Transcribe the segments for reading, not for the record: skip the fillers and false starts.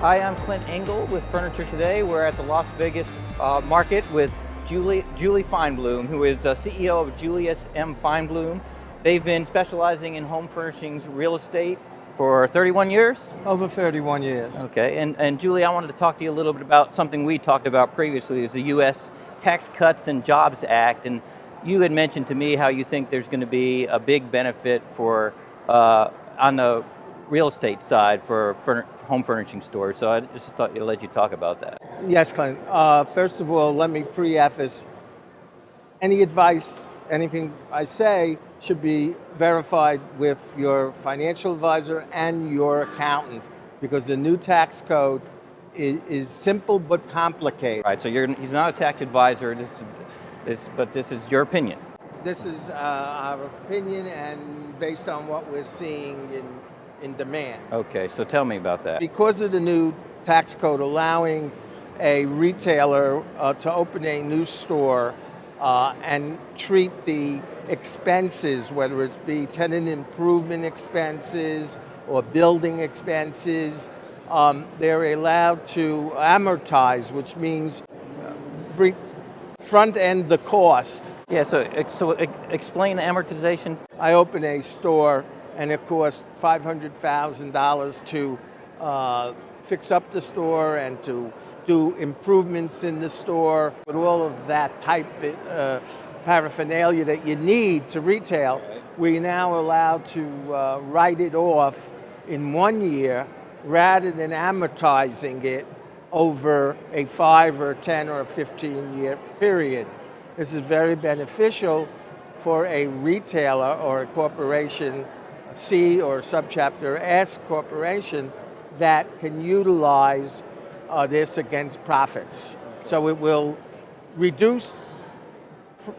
Hi, I'm Clint Engel with Furniture Today. We're at the Las Vegas market with Julie Feinblum, who is CEO of Julius Feinblum. They've been specializing in home furnishings real estate for 31 years? Over 31 years. Okay, and Julie, I wanted to talk to you a little bit about something we talked about previously, is the U.S. Tax Cuts and Jobs Act, and you had mentioned to me how you think there's going to be a big benefit for on the real estate side for home furnishing stores. So I just thought I'd let you talk about that. Yes, Clint. First of all, let me preface any advice, anything I say should be verified with your financial advisor and your accountant, because the new tax code is simple but complicated. All right, so he's not a tax advisor, but this is your opinion. This is our opinion and based on what we're seeing in demand. Okay, so tell me about that. Because of the new tax code allowing a retailer to open a new store and treat the expenses, whether it's be tenant improvement expenses or building expenses, they're allowed to amortize, which means front end the cost. Yeah, so explain the amortization. I open a store and it costs $500,000 to fix up the store and to do improvements in the store, with all of that type of paraphernalia that you need to retail. We're now allowed to write it off in 1 year rather than amortizing it over a 5 or 10 or a 15-year period. This is very beneficial for a retailer or a corporation, C or subchapter S corporation, that can utilize this against profits. So it will reduce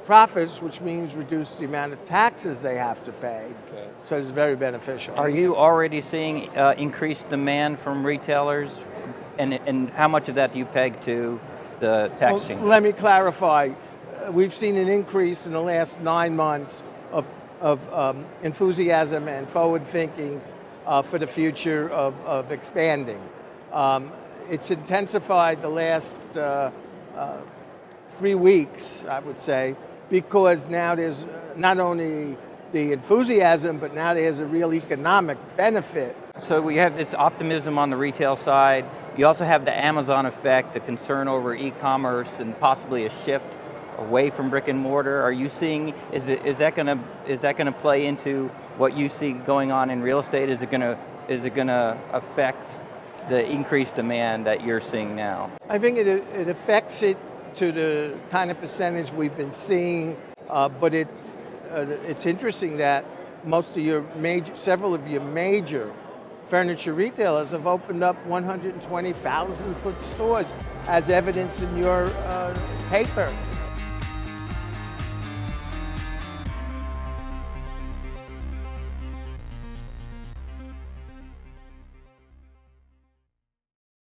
profits, which means reduce the amount of taxes they have to pay. Okay. So it's very beneficial. Are you already seeing increased demand from retailers? And how much of that do you peg to the tax change? Let me clarify. We've seen an increase in the last 9 months of enthusiasm and forward thinking for the future of expanding. It's intensified the last 3 weeks, I would say, because now there's not only the enthusiasm, but now there's a real economic benefit. So we have this optimism on the retail side. You also have the Amazon effect, the concern over e-commerce and possibly a shift away from brick and mortar. Are you seeing, is that going to play into what you see going on in real estate? Is it going to affect the increased demand that you're seeing now? I think it affects it to the kind of percentage we've been seeing, but it's interesting that several of your major furniture retailers have opened up 120,000 foot stores, as evidenced in your paper.